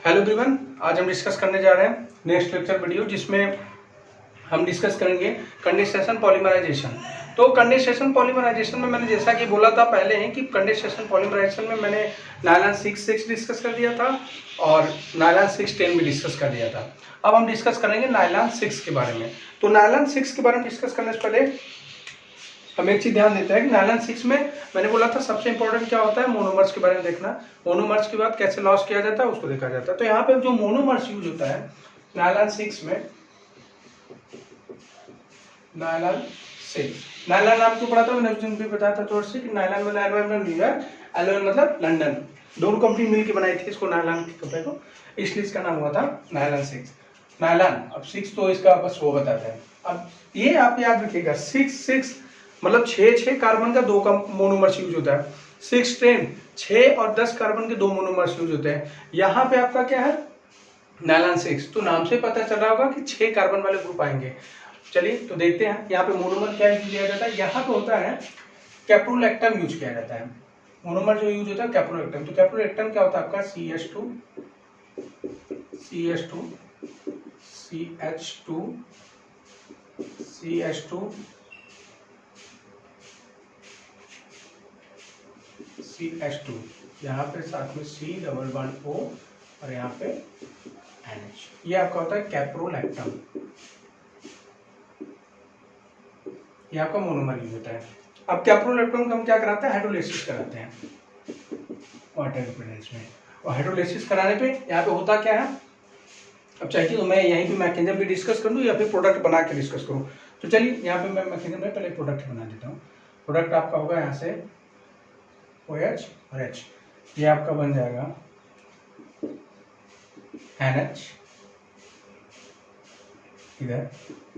Hello everyone, आज हम discuss करने जा रहे हैं नेक्स्ट लेक्चर वीडियो, जिसमें हम डिस्कस करेंगे कंडेंसेशन पॉलीमराइजेशन। तो कंडेंसेशन पॉलीमराइजेशन में मैंने जैसा कि बोला था पहले ही कि कंडेंसेशन पॉलीमराइजेशन में मैंने नायलॉन 6 डिस्कस कर दिया था और नायलॉन 610 भी डिस्कस कर दिया था। अब हम डिस्कस करेंगे नायलॉन 6 के बारे में। तो नायलॉन 6 के बारे में डिस्कस करने से पहले हम एक चीज ध्यान देते हैं कि नायलॉन 6 में मैंने बोला था सबसे इंपॉर्टेंट क्या होता है, मोनोमर्स के बारे में देखना। मोनोमर्स के बाद कैसे लॉस किया जाता है उसको देखा जाता है। तो यहाँ पे जो मोनोमर्स यूज होता है नायलॉन 6 में, नायलॉन 6 नायलॉन आपको पढ़ा था, मैंने उस दिन भी बताया था थोड़ा सा कि नायलॉन में नायलॉन में न्यूयॉर्क, एलोन मतलब लंदन, दोनों कंपनी मिलकर बनाई थी इसको नायलॉन के कपड़े को, इसलिए इसका नाम हुआ था नायलॉन 6 नायलॉन। अब 6 तो इसका बस वो बताते हैं। अब ये आप याद रखिएगा 6 मतलब 6 कार्बन का 2 मोनोमर्स यूज होता है। 6 10 और 10 कार्बन के 2 मोनोमर्स यूज होते हैं। यहाँ पे आपका क्या है, नायलॉन 6, तो नाम से पता चल रहा होगा कि 6 कार्बन वाले ग्रुप आएंगे। चलिए तो देखते हैं यहाँ पे मोनोमर क्या यूज किया जाता है। यहाँ पे होता है कैप्रोलैक्टम यूज किया जाता है। मोनोमर जो यूज होता है कैप्रोलैक्टम। तो कैप्रोलैक्टम क्या होता है आपका CH2 CH2 यहाँ पे साथ में C डबल बॉन्ड O और यहाँ पे NH, ये आपका होता है कैप्रोलैक्टम। ये आपका मोनोमर यूज होता है। अब कैप्रोलैक्टम का हम क्या कराते हैं, हाइड्रोलाइसिस कराते हैं वाटर रिपेलेंस में। और हाइड्रोलाइसिस कराने पे यहाँ पे होता क्या है, अब चाहिए तो मैं यहीं पे मैकेनिज्म भी डिस्कस कर लूँ या फिर प्रोडक्ट बना के डिस्कस करूँ। तो चलिए यहाँ पे मैं मैकेनिज्म में पहले प्रोडक्ट बना देता हूँ। प्रोडक्ट आपका होगा यहाँ से OH और H, ये आपका बन जाएगा NH, इधर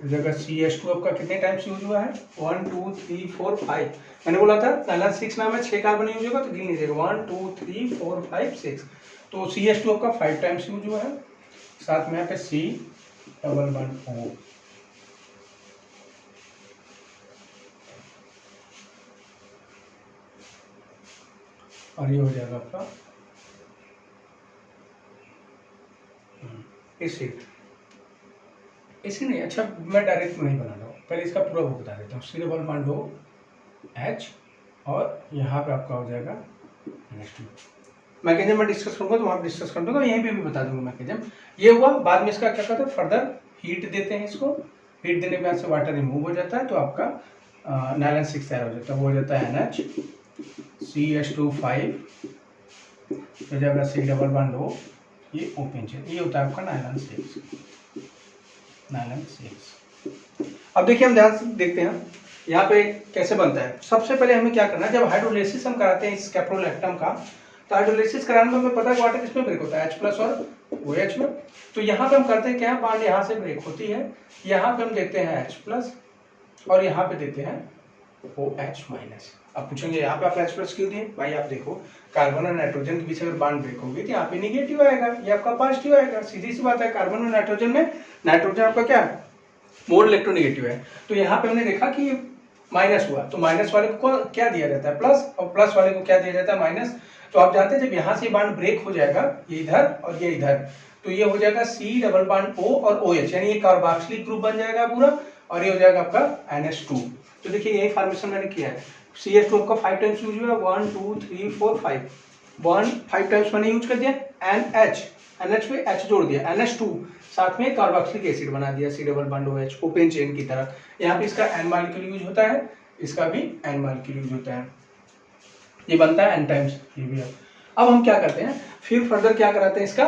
जगह CH2 आपका कितने टाइम्स यूज हुआ है, 1 2 3 4 5। मैंने बोला था नायलॉन 6 नाम है, 6 कार्बन यूज होगा तो गिन लीजिएगा 1 2 3 4 5 6। तो CH2 आपका 5 टाइम्स यूज हुआ है, साथ में यहाँ पे C डबल बॉन्ड O, और ये हो जाएगा आपका एसिड। एसिड नहीं, अच्छा मैं डायरेक्ट नहीं बना रहा हूँ, पहले इसका पूरा वो बता देता हूँ। C double bond O H और यहाँ पे आपका हो जाएगा NH2। मैकेनिज्म में डिस्कस करूंगा तो वहाँ पे डिस्कस कर दूंगा, यहीं पे भी बता दूंगा मैकेनिज्म। ये हुआ, बाद में इसका क्या करते हैं, फर्दर हीट देते हैं इसको। हीट देने के बाद से वाटर रिमूव हो जाता है, तो आपका नायलॉन 6 तैयार हो जाता है। वो हो जाता है NH CH2 5 हो जाएगा C डबल बॉन्ड O, ये ओपन चेन, ये होता है आपका नायलॉन 6। अब देखिए हम ध्यान से देखते हैं यहाँ पे कैसे बनता है। सबसे पहले हमें क्या करना है, जब हाइड्रोलाइसिस हम कराते हैं इस कैप्रोलैक्टम का, तो हाइड्रोलाइसिस कराने में हमें पता है वाटर किसमें ब्रेक होता है, H+ और OH में। तो यहाँ पे हम करते हैं क्या, बॉन्ड यहाँ से ब्रेक होती है, यहाँ पे हम देते हैं H+ और यहाँ पे देते हैं OH-। अब पूछेंगे यहाँ पे आप H+ क्यों दिए, भाई आप देखो कार्बन और नाइट्रोजन के बीच अगर बॉन्ड ब्रेक होगी तो यहाँ पे निगेटिव आएगा, ये आपका पॉजिटिव आएगा, सीधी सी बात है। कार्बन और नाइट्रोजन में नाइट्रोजन आपका क्या है, मोल इलेक्ट्रोनेगेटिव है। तो यहाँ पे हमने देखा कि माइनस हुआ, तो माइनस वाले को क्या दिया जाता है, प्लस, और प्लस वाले को क्या दिया जाता है, माइनस। तो आप जानते हैं जब यहाँ से बॉन्ड ब्रेक हो जाएगा, ये इधर और ये इधर, तो ये हो जाएगा C डबल बॉन्ड O और OH, यानी ये कार्बोक्सिलिक ग्रुप बन जाएगा पूरा, और ये हो जाएगा आपका NH2। तो देखिए यही फॉर्मेशन मैंने किया है। CH2 आपका 5 टाइम्स यूज हुआ, 1 2 3 4 5, 5 टाइम्स मैंने यूज कर दिया। NH पे H जोड़ दिया, NH2, साथ में कार्बोक्सिलिक एसिड बना दिया C double bond OH, open chain की तरह। यहाँ पे इसका N मॉलिक्यूल यूज होता है, इसका भी N मॉलिक्यूल यूज होता है, ये बनता है N टाइम्स, ये भी है। अब हम क्या करते हैं, फिर फर्दर क्या कराते हैं, इसका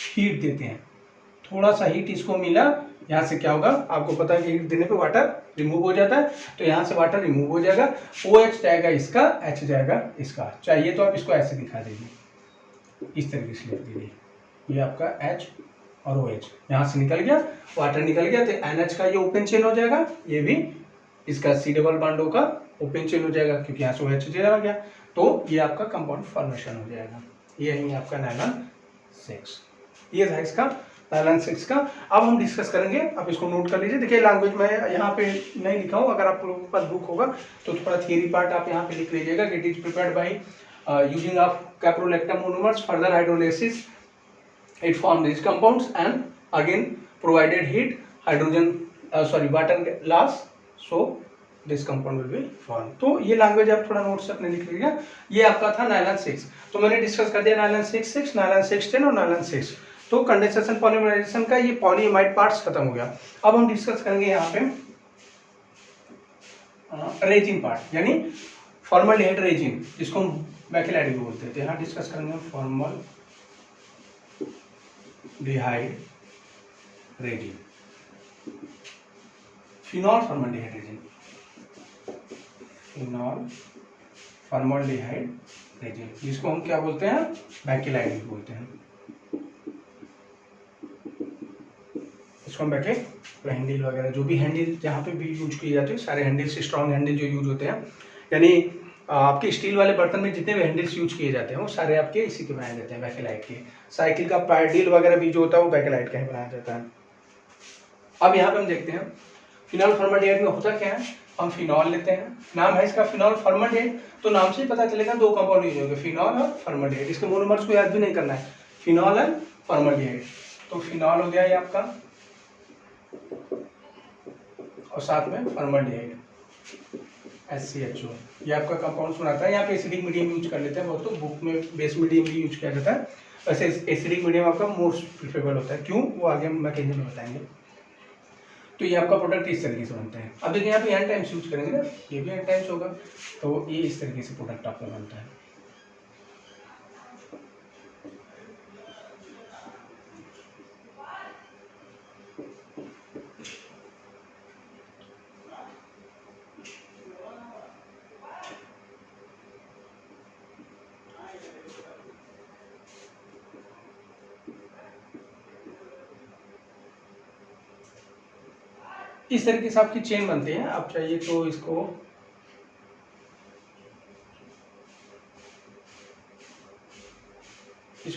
हीट देते हैं। थोड़ा सा हीट इसको मिला, यहाँ से क्या होगा आपको पता है कि हीट देने पे वाटर रिमूव हो जाता है, तो यहाँ से वाटर रिमूव हो जाएगा, OH जाएगा इसका, H जाएगा इसका। चाहिए तो आप इसको ऐसे दिखा दीजिए, इस तरीके से लिख दीजिए, ये आपका H और OH यहाँ से निकल गया, वाटर निकल गया, तो NH का ये ओपन चेन हो जाएगा, ये भी इसका C डबल बॉन्ड O का ओपन चेन हो जाएगा, क्योंकि यहाँ से OH चला गया, तो ये आपका कंपाउंड फॉर्मेशन हो जाएगा। ये है आपका नायलॉन 6, ये था इसका नायलॉन 6 का। अब हम डिस्कस करेंगे, आप इसको नोट कर लीजिए। देखिए लैंग्वेज में यहाँ पे नहीं लिखा हूँ, अगर आप लोगों के पास बुक होगा तो थोड़ा थियरी पार्ट आप यहाँ पे लिख लीजिएगा। It is prepared by using of caprolactam monomers, further hydrolysis it forms these compounds and again provided heat, hydrogen water loss, so this compound will be formed. तो ये लैंग्वेज आप थोड़ा नोट से अपने लिख लीजिएगा। ये आपका था नायलॉन 6, तो मैंने डिस्कस कर दिया नायलॉन 6, नायलॉन 610 और नायलॉन 6। तो कंडेंसेशन पॉलीमराइजेशन का ये पॉलीइमाइड पार्ट्स खत्म हो गया। अब हम डिस्कस करेंगे यहाँ पे रेजिन पार्ट, यानी फॉर्मल्डिहाइड रेजिन, जिसको हम बैकेलाइट भी बोलते थे। यहाँ डिस्कस करेंगे formaldehyde resin, phenol formaldehyde resin, phenol formaldehyde resin, जिसको हम क्या बोलते हैं, बैकेलाइट भी बोलते हैं। इसको हम बैके हैंडल वगैरह जो भी हैंडल जहाँ पे भी यूज किए जाते हैं, सारे हैंडल्स स्ट्रॉन्ग हैंडल जो यूज होते हैं, यानी आपके स्टील वाले बर्तन में जितने भी हैंडल्स यूज किए जाते हैं वो सारे आपके इसी के बनाए जाते हैं, बैकेलाइट के। साइकिल का पैडल वगैरह भी जो होता है वो बैकेलाइट का ही बनाया जाता है। अब यहाँ पे हम देखते हैं फिनॉल फॉर्मल्डिहाइड में होता क्या है, हम फिनॉल लेते हैं, नाम है इसका फिनॉल फॉर्मल्डिहाइड, तो नाम से ही पता चलेगा दो कंपाउंड यूज होंगे, फिनॉल और फॉर्मल्डिहाइड। इसके मोनोमर्स को याद भी नहीं करना है, फिनॉल एंड फॉर्मल्डिहाइड। तो फिनॉल हो गया ये आपका, और साथ में फॉर्मल्डिहाइड HCHO, ये आपका कंपाउंड्स बनाता है। यहाँ पे एसिडिक मीडियम यूज कर लेते हैं बहुत, तो बुक में बेस मीडियम भी यूज किया जाता है, वैसे एसिडिक मीडियम आपका मोस्ट प्रिफरेबल होता है। क्यों, वो आगे हम मैकेनिज्म में बताएंगे। तो ये आपका प्रोडक्ट इस तरीके से बनता है। अब देखिए यहाँ पे एन टाइम्स यूज करेंगे ना, ये भी एन टाइम्स होगा, तो ये इस तरीके से प्रोडक्ट आपका बनता है। इस तरीके से आपकी चेन बनती है। आप चाहिए तो इसको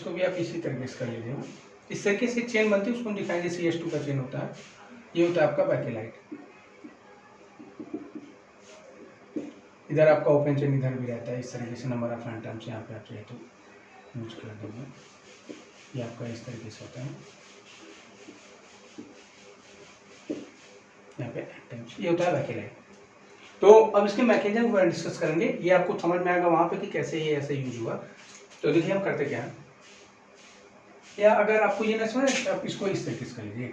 भी आप इसी तरीके से कर लीजिए। इस तरीके से चेन बनती है, उसको हम दिखाएंगे। CH2 का चेन होता है, ये होता है आपका बैकेलाइट। इधर आपका ओपन चेन इधर भी रहता है, इस तरीके से नंबर ऑफ एटम्स यहाँ पे आप चाहिए तो यूज कर देंगे। ये आपका इस तरीके से होता है, यहाँ पे एटम्स, ये होता है बैकेलाइट। तो अब इसके मैकेनिज्म को डिस्कस करेंगे, ये आपको समझ में आएगा वहाँ पे कि कैसे ये ऐसे यूज हुआ। तो देखिए हम करते क्या है, या अगर आपको ये ना समझ, आप इसको इस तरीके से कर लीजिए,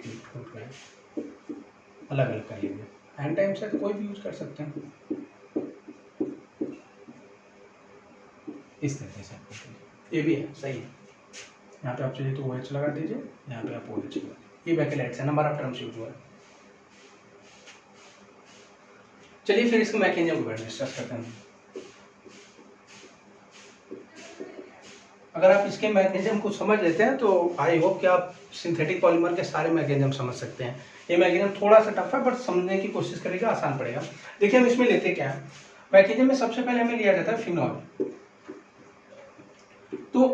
अलग अलग कर लीजिए। हैंड टाइम से तो कोई भी यूज कर सकते हैं, इस तरीके से ये भी है, सही है। यहाँ पे आप चाहिए तो OH लगा दीजिए, यहाँ पे आप OH लगा, ये बैकेलाइट से नंबर ऑफ टर्म्स यूज हुआ है। चलिए फिर इसको मैकेनिज्म को डिस्कस करते हैं। अगर आप इसके मैकेनिज्म को समझ लेते हैं तो आई होप कि आप सिंथेटिक पॉलीमर के सारे मैकेनिज्म समझ सकते हैं। ये मैकेनिज्म थोड़ा सा टफ है, बट समझने की कोशिश करेगा, आसान पड़ेगा। देखिए हम इसमें लेते क्या है, मैकेनिज्म में सबसे पहले हमें लिया जाता है फिनॉल। तो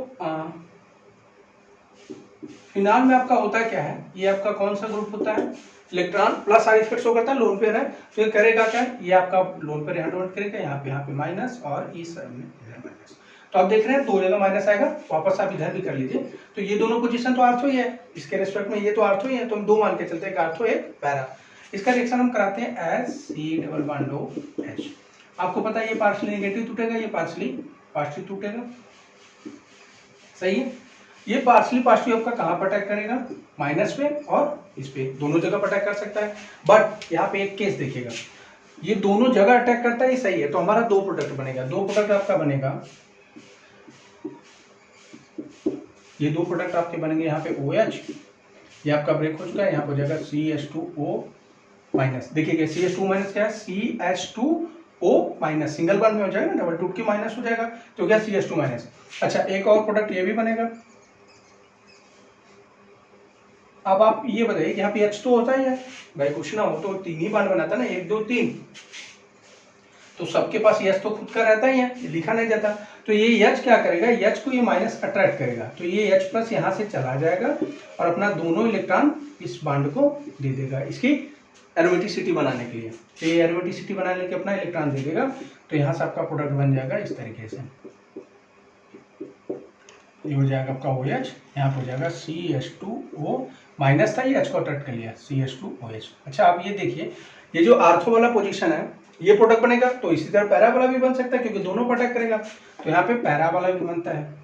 फिनॉल में आपका होता क्या है, ये आपका कौन सा ग्रुप होता है, electron plus are effect show करता है, लोन पेयर है, तो ये करेगा क्या, ये आपका लोन पेयर यहाँ डोनेट करेगा, यहाँ पे माइनस, और इस में इधर माइनस। तो आप देख रहे हैं दो जगह माइनस आएगा, वापस आप इधर भी कर लीजिए। तो ये दोनों पोजीशन तो आर्थो ही है, इसके रिस्पेक्ट में ये तो आर्थो ही है, तो हम दो मान के चलते हैं, एक आर्थो एक पैरा। इसका रिएक्शन हम कराते हैं H। आपको पता है ये पार्शियली नेगेटिव टूटेगा, ये पार्शियली टूटेगा, सही है। ये पार्शियली पॉजिटिव आपका कहाँ पर अटैक करेगा, माइनस पे और इस पे, दोनों जगह पर अटैक कर सकता है। बट यहाँ पे एक केस देखिएगा, ये दोनों जगह अटैक करता है, ये सही है। तो हमारा दो प्रोडक्ट बनेगा, दो प्रोडक्ट आपका बनेगा, ये दो प्रोडक्ट आपके बनेंगे। यहाँ पे OH, ये आपका ब्रेक हो चुका है, यहाँ पर जाएगा CH2O माइनस। देखिएगा CH2 माइनस क्या है, CH2O माइनस, सिंगल बार में हो जाएगा, डबल टूट की माइनस हो जाएगा, तो क्या CH2 माइनस। अच्छा, एक और प्रोडक्ट ये भी बनेगा। अब आप ये बताइए कि यहाँ पे H तो होता ही है भाई, कुछ ना हो तो तीन ही बार बनाता ना, 1 2 3, तो सबके पास H तो खुद का रहता ही है, ये लिखा नहीं जाता। तो ये H क्या करेगा, H को ये माइनस अट्रैक्ट करेगा, तो ये H प्लस यहाँ से चला जाएगा और अपना दोनों इलेक्ट्रॉन इस बांड को दे देगा, इसकी एरोमेटिसिटी बनाने के लिए। तो ये एरोमेटिसिटी बनाने के अपना इलेक्ट्रॉन दे देगा, तो यहाँ से आपका प्रोडक्ट बन जाएगा इस तरीके से। ये हो जाएगा आपका OH, यहाँ पे हो जाएगा CH2O माइनस था, ये H को अट्रैक्ट कर लिया CH2OH। अच्छा आप ये देखिए, ये जो आर्थो वाला पोजीशन है ये प्रोडक्ट बनेगा, तो इसी तरह पैरा वाला भी बन सकता है क्योंकि दोनों प्रोडक्ट करेगा, तो यहाँ पे पैरा वाला भी बनता है।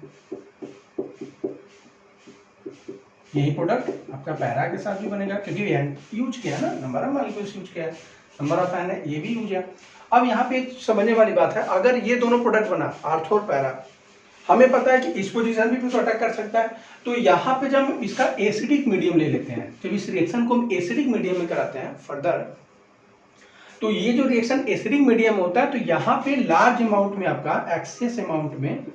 यही प्रोडक्ट आपका पैरा के साथ भी बनेगा क्योंकि यूज किया है ना, नंबर ऑफ मॉलिक्यूल्स यूज किया है, नंबर ऑफ एन है, ये भी यूज है। अब यहाँ पे एक समझने वाली बात है, अगर ये दोनों प्रोडक्ट बना आर्थो और पैरा, हमें पता है कि इस पोजीशन भी तो अटैक कर सकता है, तो यहाँ पे जब हम इसका एसिडिक मीडियम ले लेते हैं, जब इस रिएक्शन को हम एसिडिक मीडियम में कराते हैं फर्दर, तो ये जो रिएक्शन एसिडिक मीडियम होता है, तो यहाँ पे लार्ज अमाउंट में आपका एक्सेस अमाउंट में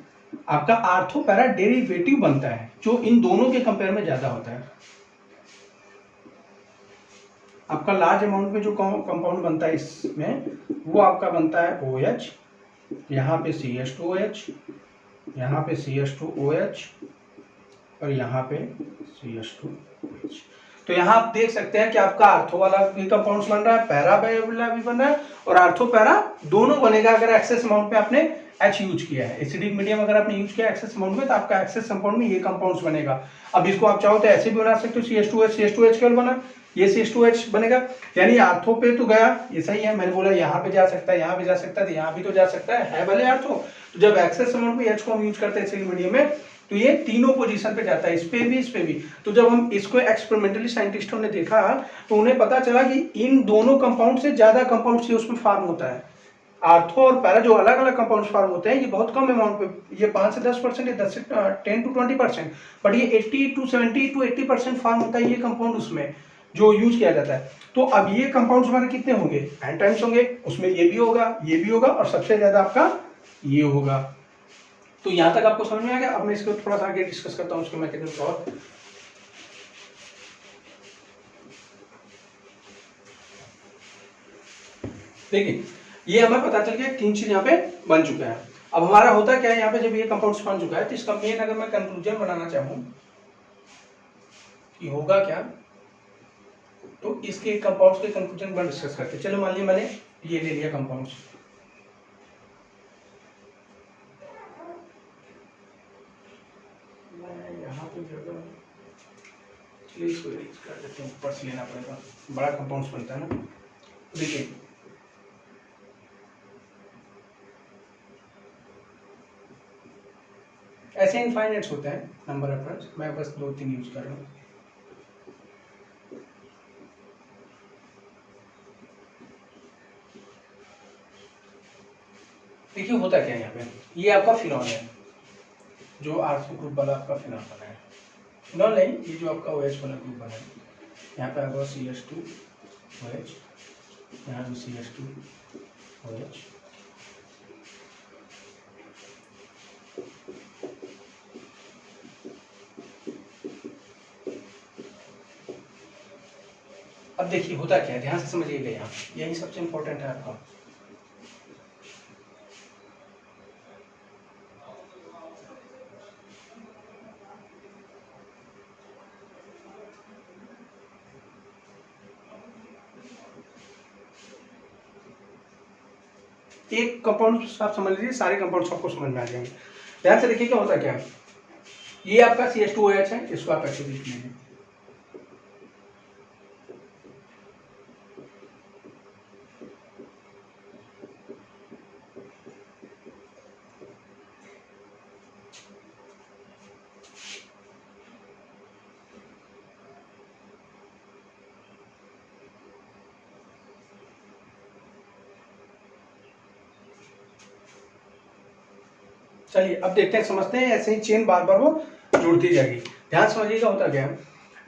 आपका आर्थो पैरा डेरिवेटिव बनता है, जो इन दोनों के कंपेयर में ज्यादा होता है। आपका लार्ज अमाउंट में जो कंपाउंड बनता है इसमें, वो आपका बनता है OH, यहाँ पे CH2OH, यहाँ पे CH2OH और यहाँ पे CH2OH। तो यहाँ आप देख सकते हैं कि आपका आर्थो वाला भी कंपाउंड्स बन रहा है, पैरा वाला भी बन रहा है, और आर्थो पैरा दोनों बनेगा अगर एक्सेस अमाउंट में आपने H यूज किया है। एसिडिक मीडियम अगर आपने यूज किया एक्सेस अमाउंट में, तो आपका एक्सेस कंपाउंड में ये कंपाउंड्स बनेगा। अब इसको आप चाहो तो ऐसे भी बना सकते हो, CH2H केवल बना, ये CH2H बनेगा, यानी आर्थो पे तो गया, ये सही है, मैंने बोला यहाँ पे जा सकता है, यहाँ पे जा सकता है, तो यहाँ भी तो जा सकता है भले आर्थो। तो जब एक्सेस अमाउंट में H को हम यूज करते हैं एसिडिक मीडियम में, तो ये तीनों पोजीशन पे जाता है, इस पे भी, इस पे भी। तो जब हम इसको एक्सपेरिमेंटली साइंटिस्टों ने देखा, तो उन्हें पता चला कि इन दोनों कंपाउंड से ज्यादा कंपाउंड से उसमें फार्म होता है। आर्थो और पैरा जो अलग अलग कंपाउंड्स फार्म होते हैं, ये बहुत कम अमाउंट पे, ये 5 से 10%, 10 से 10 to 20%, बट ये 80 to 70 to 80% फार्म होता है ये कंपाउंड उसमें जो यूज किया जाता है। तो अब ये कंपाउंड्स हमारे कितने होंगे, n टाइम्स होंगे, उसमें ये भी होगा, ये भी होगा, और सबसे ज्यादा आपका ये होगा। तो यहां तक आपको समझ में आ गया। अब मैं इसको थोड़ा सा आगे डिस्कस करता हूँ उसके मैकेनिज्म और। देखिए ये हमें पता चल गया, 3 चीज यहाँ पे बन चुका है। अब हमारा होता क्या है यहाँ पे, जब ये कंपाउंड्स बन चुका है, तो इसका मेन अगर मैं कंक्लूजन बनाना चाहूँ कि होगा क्या, तो इसके कंपाउंड्स के कंक्लूजन पर डिस्कस करते हैं। चलो मान लिया मैंने ये ले लिया कंपाउंड्स, यहाँ पे जगह चलिए इसको रीच कर देते हैं, ऊपर से लेना पड़ेगा, बड़ा कंपाउंड्स बनता है ना। देखिए ऐसे इनफाइनाइट्स होते हैं नंबर ऑफ टर्म्स, मैं बस 2-3 यूज कर रहा हूँ। देखिए होता क्या है यहाँ पे, ये आपका फिनॉल है, जो आर्थो ग्रुप वाला आपका फिनॉल बना है, फिनॉल नहीं, ये जो आपका OH वाला ग्रुप बना है, यहाँ पे आपका CH2OH, यहाँ भी CH2OH, अब देखिए होता क्या है, ध्यान से समझिएगा, यहाँ यही सबसे इंपॉर्टेंट है आपका। एक कंपाउंड आप समझ लीजिए, सारे कंपाउंड्स आपको समझ में आ जाएंगे। ध्यान से देखिए क्या होता क्या है, ये आपका CH2OH है, इसको आप ऐसे लिख लीजिए, चलिए अब देखते हैं, समझते हैं, ऐसे ही चेन बार बार वो जुड़ती जाएगी। ध्यान समझिएगा होता क्या है,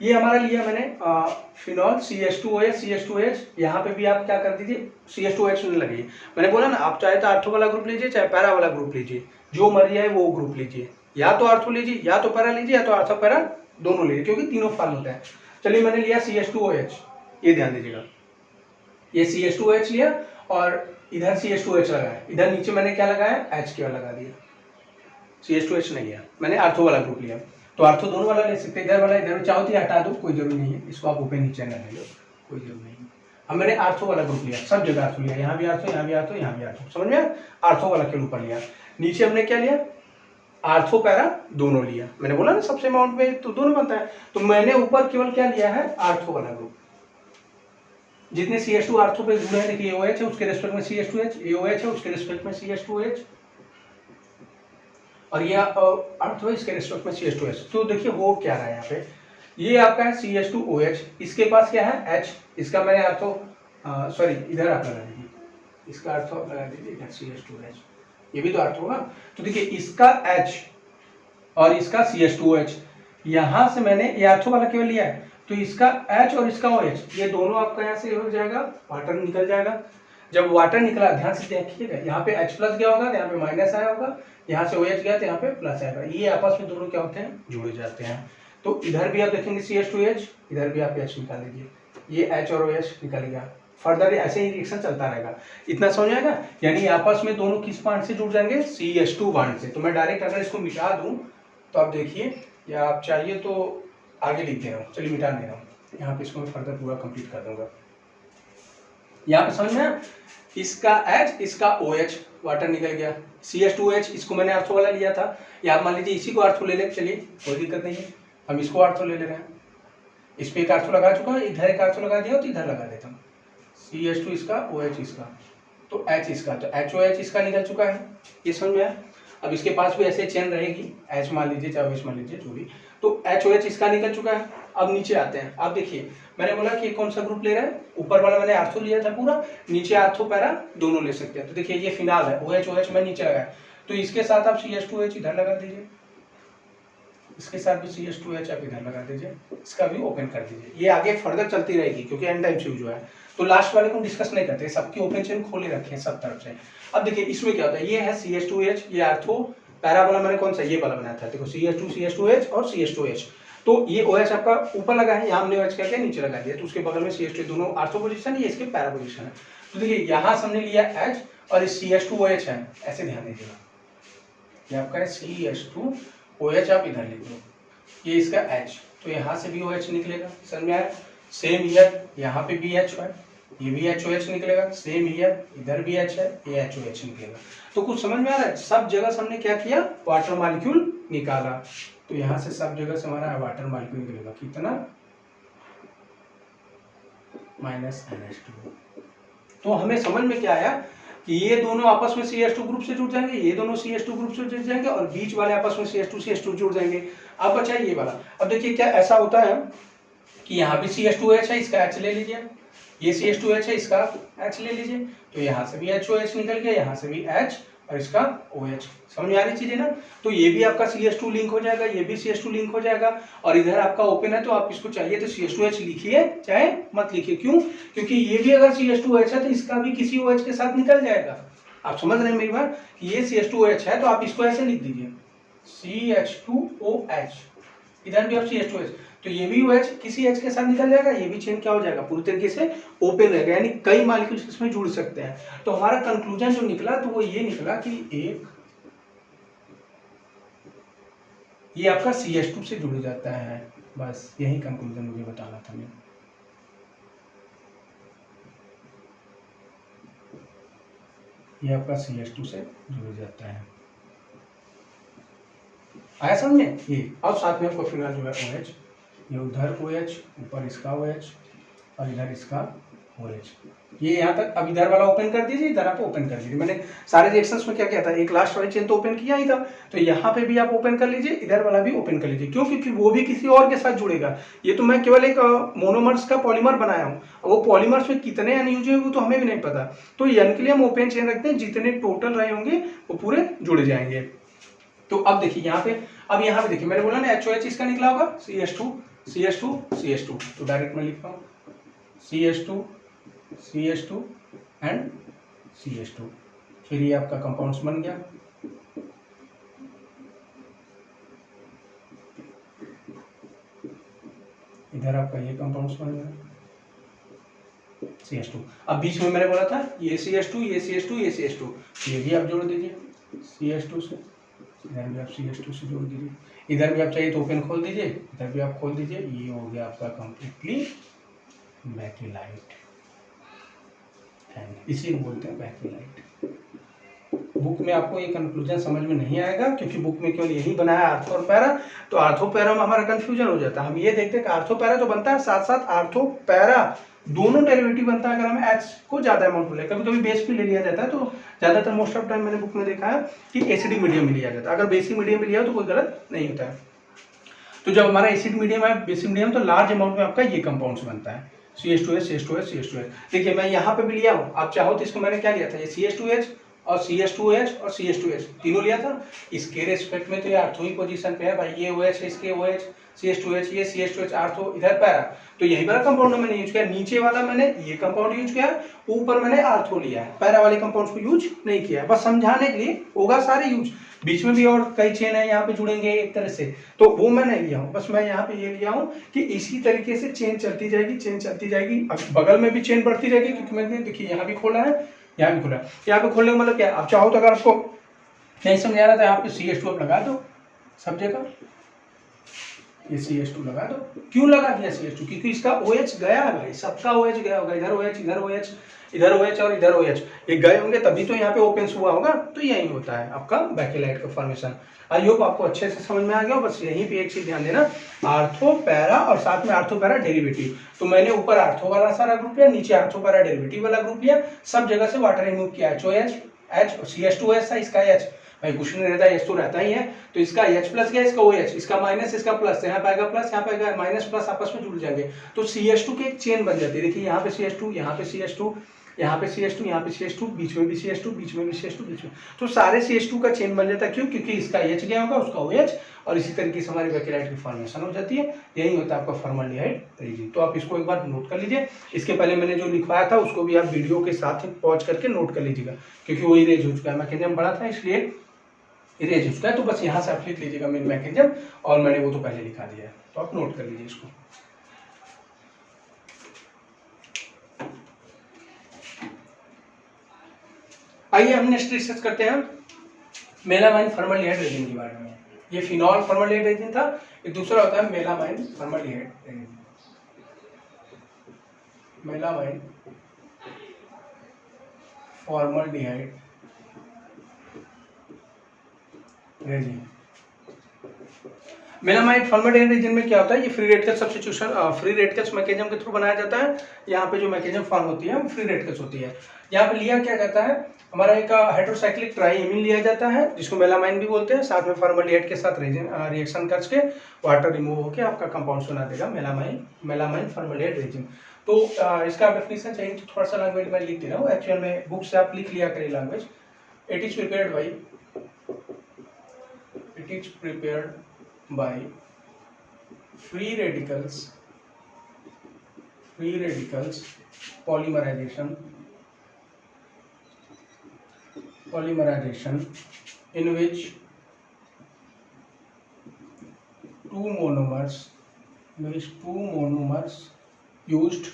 ये हमारा लिया मैंने फिनॉल CH2OH, यहाँ पे भी आप क्या कर दीजिए CH2OH नहीं लगी, मैंने बोला ना, आप चाहे तो आर्थो वाला ग्रुप लीजिए, चाहे पैरा वाला ग्रुप लीजिए, जो मर्जी है वो ग्रुप लीजिए, या तो आर्थो लीजिए, या तो पैरा लीजिए, या तो आर्थो पैरा दोनों लीजिए, क्योंकि तीनों फॉर्म होता है। चलिए मैंने लिया CH2OH, ये ध्यान दीजिएगा, ये CH2OH लिया और इधर CH2OH लगाया, इधर नीचे मैंने क्या लगाया, H केवल लगा दिया, CH2H नहीं लिया, मैंने आर्थो वाला ग्रुप लिया। तो आर्थो दोनों वाला ले सकते, इधर वाला इधर, चाहो तो हटा दो, कोई जरूरी नहीं है, इसको आप ऊपर नीचे ना ले लो, कोई जरूरी नहीं है। अब मैंने आर्थो वाला ग्रुप लिया, सब जगह आर्थो लिया, यहाँ भी आर्थो, यहाँ भी आर्थो, यहाँ भी आर्थो, समझ में आया, आर्थो वाला के ऊपर लिया। नीचे हमने क्या लिया, आर्थो पैरा दोनों लिया, मैंने बोला ना सबसे अमाउंट में तो दोनों बनता है, तो मैंने ऊपर केवल क्या लिया है, आर्थो वाला ग्रुप। जितने CH2 आर्थो पे जुड़े हैं, देखिए OH है उसके रिस्पेक्ट में CH2H, OH है उसके रिस्पेक्ट में CH2H, और ये आर्थो है इसके रिस्पेक्ट में CH2H। तो देखिए वो क्या रहा है यहाँ पे, ये आपका है CH2OH, इसके पास क्या है H, इसका मैंने आर्थो सॉरी इधर आप लगा दीजिए, इसका आर्थो आप लगा दीजिए इधर CH2H, ये भी तो आर्थो होगा। तो देखिए इसका H और इसका CH2OH, यहाँ से मैंने ये आर्थो वाला केवल लिया है, तो इसका H और इसका OH ये दोनों आपका यहाँ से हो जाएगा, वाटर निकल जाएगा। जब वाटर निकला, ध्यान से देखिएगा, यहाँ पे H प्लस गया होगा, यहाँ पे माइनस आया होगा, यहाँ से OH गया तो यहाँ पे प्लस आएगा, ये आपस में दोनों क्या होते हैं, जुड़ जाते हैं। तो इधर भी आप देखेंगे CH2H, इधर भी आप H निकाल लीजिए, ये H और OH निकल गया। फर्दर ऐसे ही रिएक्शन चलता रहेगा, इतना समझ आएगा। यानी आपस में दोनों किस बांड से जुड़ जाएंगे, CH2 बांड से। तो मैं डायरेक्ट अगर इसको मिटा दूं तो आप देखिए, या आप चाहिए तो आगे लिख दे रहा हूँ, चलिए मिटा दे रहा हूँ, यहाँ पे इसको मैं फर्दर पूरा कंप्लीट कर दूंगा। यहाँ पे समझ में, इसका H इसका OH वाटर निकल गया, CH2H इसको मैंने आर्थो वाला लिया था, या आप मान लीजिए इसी को आर्थो ले ले, चलिए कोई दिक्कत नहीं है, हम इसको आर्थो ले ले रहे हैं, इस पे एक आर्थो लगा चुका है, इधर एक आर्थो लगा दिया तो इधर लगा देता हूँ, CH2 इसका, OH इसका, तो H इसका, तो HOH इसका निकल चुका है, ये समझ में आया। अब इसके पास भी ऐसे चेन रहेगी, H मान लीजिए चाहे OH मान लीजिए जो भी, तो HOH इसका निकल चुका है। अब नीचे आते हैं, आप देखिए मैंने बोला कि कौन सा ग्रुप ले रहा है, ऊपर वाला मैंने आर्थो लिया था पूरा, नीचे आर्थो पैरा दोनों ले सकते हैं। तो देखिए ये फिनाल है, OH मैं नीचे लगाया, तो इसके साथ आप CH2H इधर लगा दीजिए, इसके साथ भी CH2H आप इधर लगा दीजिए, इसका भी ओपन कर दीजिए, ये आगे फर्दर चलती रहेगी क्योंकि एन टाइम यूज हुआ है। तो लास्ट वाले को डिस्कस नहीं करते, सबकी ओपन चेन खोले रखे हैं सब तरफ से। अब देखिए इसमें क्या होता है, ये है CH2H, ये आर्थो पैरा वाला मैंने कौन सा ये वाला बनाया था, देखो CH2H और CH2H, तो ये OH आपका ऊपर लगा है, यहाँ हमने OH करके नीचे लगा दिया, तो उसके बगल में CH2 दोनों आर्थो पोजीशन, ये इसके पैरा पोजीशन है। तो देखिए यहाँ से हमने लिया H और इस CH2OH है, ऐसे ध्यान दीजिएगा, ये आपका है CH2OH, आप इधर लिख दो, ये इसका H, तो यहाँ से भी OH निकलेगा, समझ में आया। सेम ईयर यहाँ पे भी H है, ये भी HOH निकलेगा, सेम ईयर इधर भी H है, ये HOH निकलेगा। तो कुछ समझ में आ रहा है, सब जगह से हमने क्या किया, वाटर मॉलिक्यूल निकाला, तो यहाँ से सब जगह से हमारा वाटर मॉलिक्यूल निकलेगा, कितना, -NH2। तो हमें समझ में क्या आया कि ये दोनों आपस में CH2 ग्रुप से जुड़ जाएंगे, ये दोनों CH2 ग्रुप से जुड़ जाएंगे, और बीच वाले आपस में CH2 जुड़ जाएंगे। अब बचा ये वाला, अब देखिए क्या ऐसा होता है कि यहाँ भी CH2H है, इसका H ले लीजिए, ये CH2H है, इसका H ले लीजिए, तो यहाँ से भी HOH निकल गया, यहाँ से भी H और इसका OH, समझ में आ रही चीजें ना। तो ये भी आपका CH2 लिंक हो जाएगा, ये भी CH2 लिंक हो जाएगा, और इधर आपका ओपन है, तो आप इसको चाहिए तो CH2H लिखिए चाहे मत लिखिए, क्यों, क्योंकि ये भी अगर CH2H है तो इसका भी किसी OH के साथ निकल जाएगा। आप समझ रहे हैं मेरी बात, कि ये CH2OH है तो आप इसको ऐसे लिख दीजिए CH2OH, इधर भी आप CH2H, तो ये भी OH किसी H के साथ निकल जाएगा, ये भी चेन क्या हो जाएगा, पूरी तरीके से ओपन रहेगा, यानी कई मॉलिक्यूल्स इसमें जुड़ सकते हैं। तो हमारा कंक्लूजन जो निकला तो वो ये निकला कि एक ये आपका CH2 से जुड़ जाता है, बस यही कंक्लूजन मुझे बताना था। मैं ये आपका CH2 से जुड़ जाता है, आया समझे ये। और साथ में आपको फिलहाल जो है OH, ये उधर OH, ऊपर इसका OH और इधर इसका OH, ये यहाँ तक। अब इधर वाला ओपन कर दीजिए, इधर आप ओपन कर दीजिए। मैंने सारे रिएक्शंस में क्या किया था, एक लास्ट वाली चेन तो ओपन किया ही था, तो यहाँ पे भी आप ओपन कर लीजिए, इधर वाला भी ओपन कर लीजिए। क्यों, क्योंकि वो भी किसी और के साथ जुड़ेगा। ये तो मैं केवल एक मोनोमर्स का पॉलीमर बनाया हूँ, वो पॉलीमर्स में कितने एन यूज हुए वो तो हमें भी नहीं पता, तो एन के लिए हम ओपन चेन रखते हैं, जितने टोटल रहे होंगे वो पूरे जुड़ जाएंगे। तो अब देखिए यहाँ पे, अब यहाँ पे देखिए मैंने बोला ना HOH इसका निकला होगा, CH2 CH2 CH2, तो डायरेक्ट मैं लिखता हूँ CH2 CH2 एंड CH2, फिर ये आपका कंपाउंड्स बन गया। इधर आपका ये कंपाउंड्स बन गया CH2। अब बीच में मैंने बोला था ये CH2 ये CH2 ये CH2, ये भी आप जोड़ दीजिए CH2 से, इधर भी आप CH2 से जोड़ दीजिए, इधर भी आप चाहिए तो ओपन खोल दीजिए, इधर भी आप खोल दीजिए, ये हो गया आपका कंप्लीटली बैक्टीलाइट, इसी को बोलते हैं बैक्टीलाइट। बुक में आपको ये कंक्लूजन समझ में नहीं आएगा, क्योंकि बुक में केवल यही बनाया आर्थो और पैरा, तो आर्थो पैरा में हमारा कंफ्यूजन हो जाता है। हम ये देखते हैं कि आर्थो पैरा तो बनता है, साथ साथ आर्थो पैरा दोनों डेरिवेटिव बनता है अगर हम एच को ज्यादा अमाउंट में ले। कभी कभी बेस भी ले लिया जाता है, तो ज्यादातर मोस्ट ऑफ टाइम मैंने बुक में देखा है कि एसिडिक मीडियम में लिया जाता है। अगर बेसिक मीडियम में लिया तो कोई गलत नहीं होता है। तो जब हमारा एसिड मीडियम है, बेसिक मीडियम, तो लार्ज अमाउंट में आपका ये कंपाउंड्स बनता है, CH2H CH2H CH2H। देखिए मैं यहाँ पे भी लिया हूँ, आप चाहो तो इसको मैंने क्या लिया था, ये CH2H और CH2H और CH2H तीनों लिया था। इसके रेस्पेक्ट में तो ये आर्थो ही पोजीशन पे है भाई, ये OH इसके OH, CH2H ये CH2H आर्थो, इधर पैरा, तो यही वाला कंपाउंड मैंने यूज किया। नीचे वाला मैंने ये कंपाउंड यूज किया, ऊपर मैंने आर्थो लिया है, पैरा वाले कंपाउंड्स को यूज नहीं किया, बस समझाने के लिए होगा सारे यूज। बीच में भी और कई चेन है यहाँ पे जुड़ेंगे एक तरह से, तो वो मैं नहीं लिया हूँ, बस मैं यहाँ पे ये लिया हूँ कि इसी तरीके से चेन चलती जाएगी, चेन चलती जाएगी। अब बगल में भी चेन बढ़ती रहेगी, क्योंकि मैंने देखिए यहाँ भी खोला है, यहाँ भी खोला है। यहाँ पे खोलने का मतलब क्या, आप चाहो तो अगर आपको नहीं समझ आ रहा था, यहाँ पे CH2 आप लगा दो सब जगह, ये CH2 लगा दो। क्यों लगा दिया CH2, क्योंकि इसका OH गया है भाई, सबका OH गया होगा, इधर OH इधर OH इधर OH और इधर OH, ये गए होंगे तभी तो यहाँ पे ओपन हुआ होगा, तो यही होता है आपका बैकेलाइट का फॉर्मेशन। आई होप आपको अच्छे से समझ में आ गया हो। बस यहीं पे एक चीज ध्यान देना, आर्थो पैरा और साथ में आर्थो पैरा डेरिवेटिव, तो मैंने ऊपर आर्थो वाला सारा ग्रुप लिया, नीचे आर्थो पैरा डेरिवेटिव वाला ग्रुप लिया, सब जगह से वाटर रिमूव किया, HOH H CH2S था, इसका H भाई कुछ नहीं रहता, H तो रहता ही है, तो इसका H प्लस गया, इसका OH, इसका माइनस इसका प्लस, यहाँ पाएगा प्लस यहाँ पाएगा माइनस, प्लस आपस में जुड़ जाएंगे, तो CH2 की एक चेन बन जाती है। देखिए यहाँ पे CH2, यहाँ पे CH2, यहाँ पे CH2, यहाँ पे CH2, बीच में भी CH2, बीच में भी CH2, बीच में, तो सारे CH2 का चेन बन जाता है। क्यों, क्योंकि इसका H गया होगा, उसका OH, और इसी तरीके से हमारी बैकेलाइट की फॉर्मेशन हो जाती है। यही होता है आपका फॉर्मल्डिहाइड रेजिन। तो आप इसको एक बार नोट कर लीजिए। इसके पहले मैंने जो लिखवाया था उसको भी आप वीडियो के साथ पॉज करके नोट कर लीजिएगा, क्योंकि वो इरेज हो चुका है, मैकेनिज्म बड़ा था इसलिए इरेज हो चुका है। तो बस यहाँ से आप लिख लीजिएगा मेन मैकेनिज्म, और मैंने वो तो पहले लिखा दिया है, तो आप नोट कर लीजिए इसको। आइए हम नेक्स्ट डिस्कस करते हैं मेलामाइन फॉर्मल्डिहाइड रेजिन के बारे में। ये फिनॉल फॉर्मल्डिहाइड रेजिन था, एक दूसरा होता है melamine formaldehyde resin. Melamine formaldehyde resin, melamine formaldehyde resin में क्या होता है, ये free radical substitution, free radicals mechanism के थ्रू बनाया जाता है। यहाँ पे जो मैकेनिज्म फॉर्म होती है वो फ्री रेडिकल्स होती है। यहाँ पे लिया क्या जाता है, हमारा एक हाइड्रोसाइक्लिक ट्राईएमीन लिया जाता है, जिसको मेलामाइन भी बोलते हैं, साथ में फॉर्मल्डिहाइड के साथ रिएक्शन करके वाटर रिमूव होकर आपका कंपाउंड बना देगा मेलामाइन फॉर्मल्डिहाइड रेजिन। तो इसका डेफिनेशन चाहिए तो थोड़ा सा लैंग्वेज में लिख दे रहा हूँ, एक्चुअल में बुक से आप लिख लिया करिए language. It is prepared by free radicals polymerization in which two monomers used,